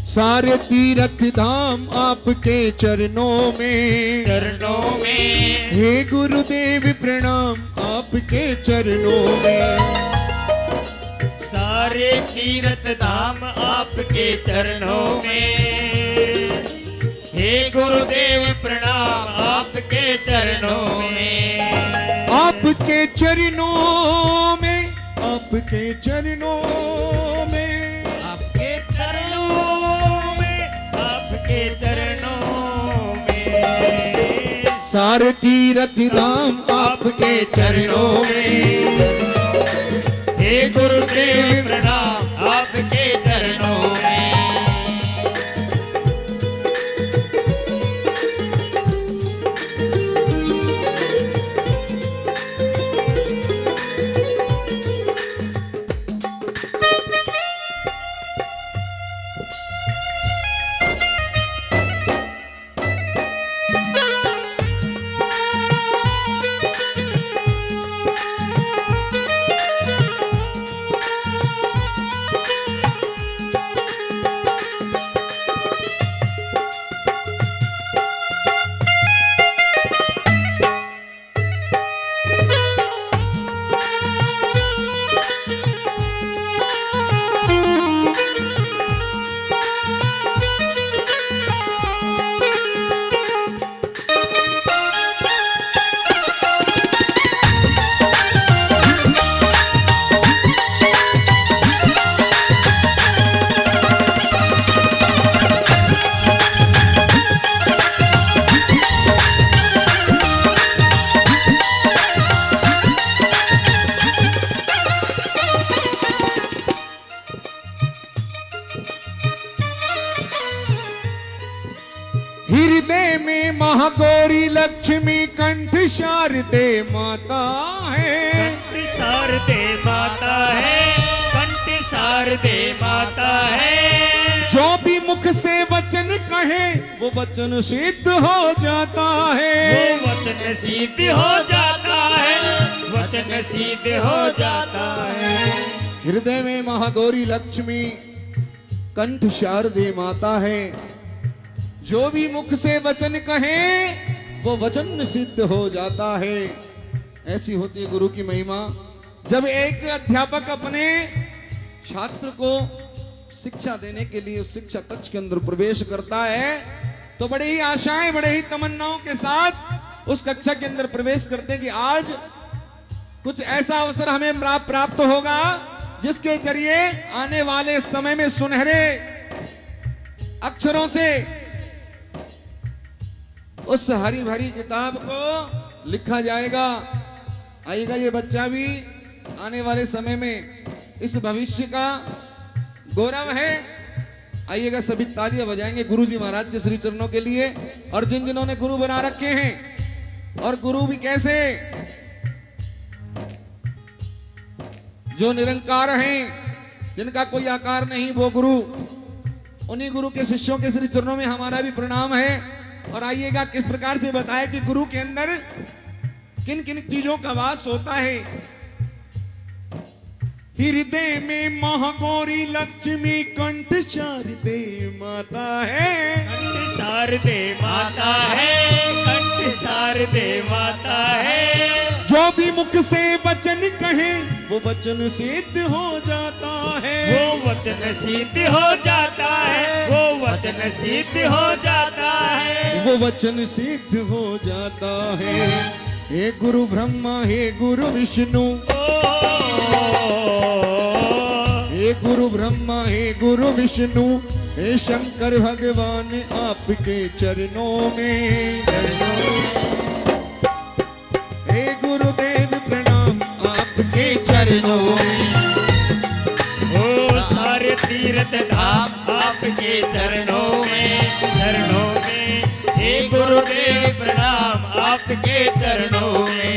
सारे तीर्थ धाम आपके चरणों में, हे गुरुदेव प्रणाम आपके चरणों में। सारे तीर्थ धाम आपके चरणों में, हे गुरुदेव प्रणाम आपके चरणों में। आपके चरणों में, आपके चरणों में, आपके चरणों में, आपके चरणों में। सारे तीर्थ धाम आपके चरणों में, हे गुरुदेव प्रणाम आपके चरणों में। हृदय में महागौरी लक्ष्मी कंठ शारदे माता है। कंठ शारदे माता है, कंठ शारदे माता है। जो भी मुख से वचन कहे वो वचन सिद्ध हो जाता है। वो वचन सिद्ध हो जाता है, वचन सिद्ध हो जाता है। हृदय में महागौरी लक्ष्मी कंठ शारदे माता है। जो भी मुख से वचन कहे वो वचन सिद्ध हो जाता है। ऐसी होती है गुरु की महिमा। जब एक अध्यापक अपने छात्र को शिक्षा देने के लिए उस शिक्षा कक्ष के अंदर प्रवेश करता है तो बड़े ही आशाएं, बड़े ही तमन्नाओं के साथ उस कक्षा के अंदर प्रवेश करते हैं कि आज कुछ ऐसा अवसर हमें प्राप्त होगा जिसके जरिए आने वाले समय में सुनहरे अक्षरों से उस हरी भरी किताब को लिखा जाएगा। आइएगा, ये बच्चा भी आने वाले समय में इस भविष्य का गौरव है। आइएगा, सभी तालियां बजाएंगे गुरुजी महाराज के श्री चरणों के लिए। और जिन जिन्होंने गुरु बना रखे हैं, और गुरु भी कैसे, जो निरंकार हैं, जिनका कोई आकार नहीं, वो गुरु। उन्हीं गुरु के शिष्यों के श्री चरणों में हमारा भी प्रणाम है। और आइएगा, किस प्रकार से बताया कि गुरु के अंदर किन किन चीजों का वास होता है। हृदय में महागौरी लक्ष्मी कंठ शारदे माता है। कंठ शारदे माता है, कंठ शारदे माता है। जो भी मुख से वचन कहे वो वचन सिद्ध हो जाता है। वो वचन सिद्ध हो जाता है, वो वचन सिद्ध हो जाता है। वो वचन सिद्ध हो जाता है। हे गुरु ब्रह्मा, हे गुरु विष्णु, हे गुरु ब्रह्मा, हे गुरु विष्णु, हे शंकर भगवान आपके चरणों में। हे गुरुदेव प्रणाम आपके चरणों में। ओ सारे तीर्थ धाम आपके चरणों में, चरणों में। हे गुरुदेव प्रणाम आपके चरणों में।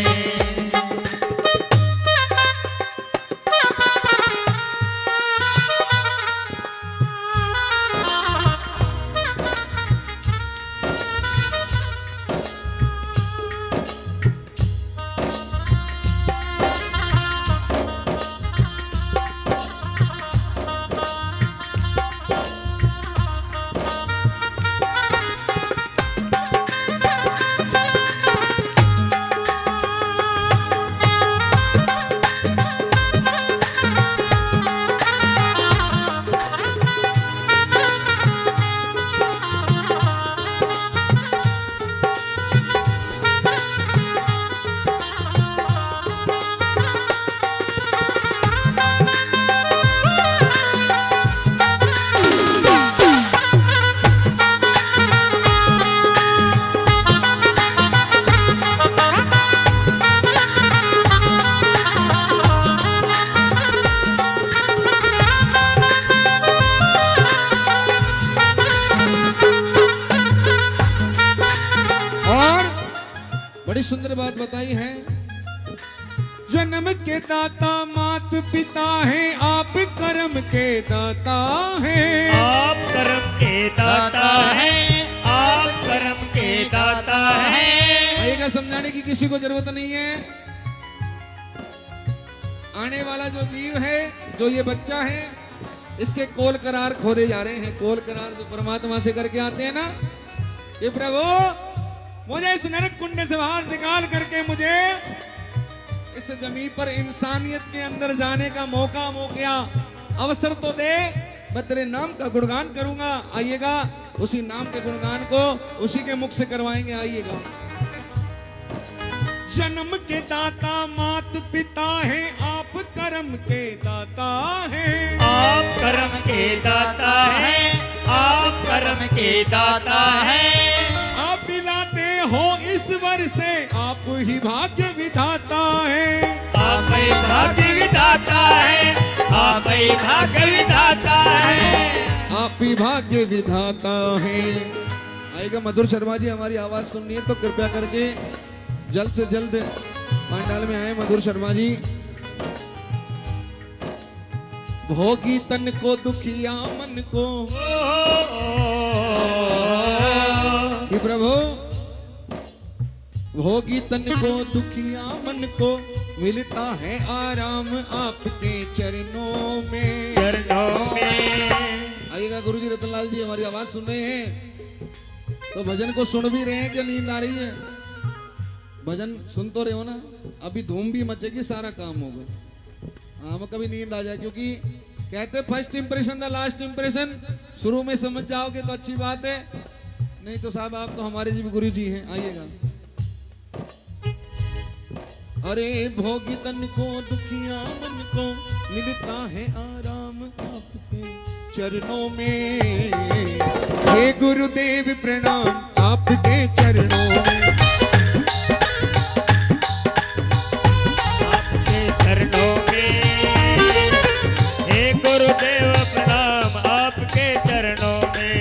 बड़ी सुंदर बात बताई है। जन्म के दाता मात पिता है, आप कर्म के दाता है। आप कर्म के दाता है, आप कर्म के दाता है। आइएगा, समझाने की किसी को जरूरत नहीं है। आने वाला जो जीव है, जो ये बच्चा है, इसके कोल करार खोले जा रहे हैं। कोल करार जो परमात्मा से करके आते हैं ना, ये प्रभु मुझे इस नरक कुंड से बाहर निकाल करके मुझे इस जमीन पर इंसानियत के अंदर जाने का मौका अवसर तो दे। मैं तेरे नाम का गुणगान करूंगा। आइएगा, उसी नाम के गुणगान को उसी के मुख से करवाएंगे। आइएगा। जन्म के दाता मात पिता है, आप कर्म के दाता है। आप कर्म के दाता है, आप कर्म के दाता है। आप दिलाते हो ईश्वर से, आप ही भाग्य विधाता है। आप ही भाग्य विधाता है, आप ही भाग्य विधाता है। आप ही भाग्य विधाता है। आएगा मधुर शर्मा जी, हमारी आवाज सुननी है तो कृपया करके जल्द से जल्द पंडाल में आए। मधुर शर्मा जी। भोगी तन को दुखिया मन को, हे प्रभु भोगी तन को दुखिया मन को, मिलता है आराम आपके चरणों में। चरणों में। आइएगा गुरुजी रतनलाल जी, हमारी आवाज सुन रहे हैं तो भजन को सुन भी रहे हैं कि नींद आ रही है? भजन सुन तो रहे हो ना? अभी धूम भी मचेगी, सारा काम होगा। हाँ, कभी नींद आ जाए, क्योंकि कहते first impression the last impression. शुरू में समझ जाओगे तो अच्छी बात है, नहीं तो साहब आप तो हमारे जी भी गुरु जी हैं। आइएगा। अरे भोगी तन को दुखिया मन को, मिलता है आराम आपके चरणों में। हे गुरुदेव प्रणाम आपके चरणों में। आपके चरणों में। हे गुरुदेव प्रणाम आपके चरणों में।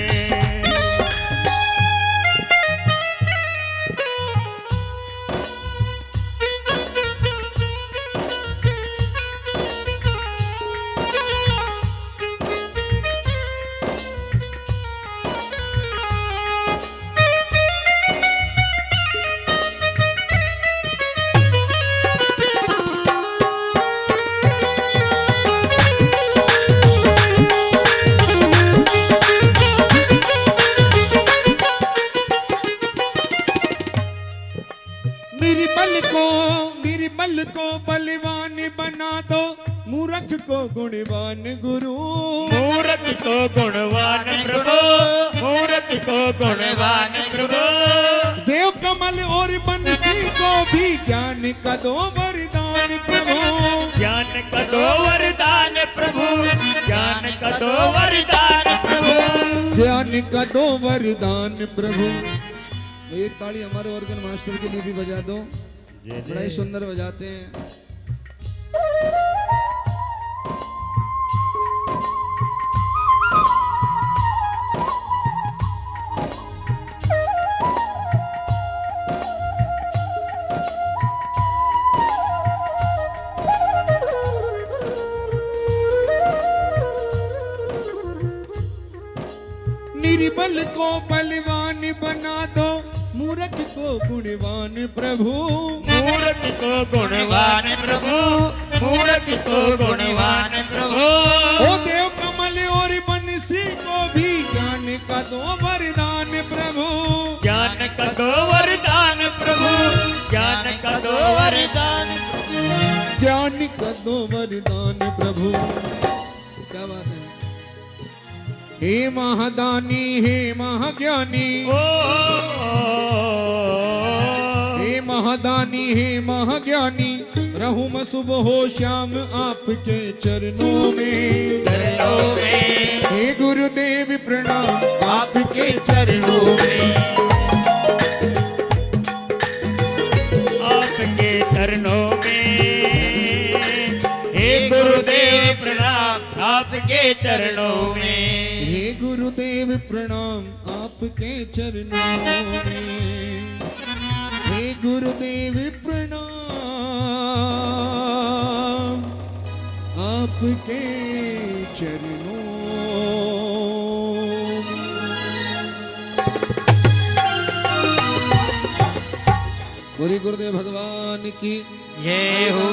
मेरी बल को बलवान बना दो, मूर्ख को गुणवान गुरु। मूर्ख को गुणवान प्रभु, मूर्ख को गुणवान प्रभु। देव कमल और बंसी को भी ज्ञान का दो वरदान प्रभु। ज्ञान का दो वरदान प्रभु, ज्ञान का दो वरदान प्रभु। ज्ञान का दो वरदान प्रभु। एक ताली हमारे ऑर्गन मास्टर के लिए भी बजा दो, बड़ा ही सुंदर बजाते हैं। मूर्ख को गुणवान प्रभु, मूर्ख को गुणवान प्रभु, मूर्ख को गुणवान प्रभु। ओ देव कमल और बंसी को भी ज्ञान का दो वरदान प्रभु, ज्ञान का दो वरदान प्रभु, ज्ञान का दो वरदान, ज्ञान का दो वरदान प्रभु। क्या बात है। हे महादानी हे महाज्ञानी, हे महादानी हे महाज्ञानी, रहूं मैं सुबह हो शाम आपके चरणों में, चरणों में। हे गुरुदेव प्रणाम आपके चरणों में, आपके चरणों में। हे गुरुदेव प्रणाम आपके चरणों में, हे गुरुदेव प्रणाम आपके चरणों में, हे गुरुदेव प्रणाम आपके चरणों में। बोलिए गुरुदेव भगवान की जय हो।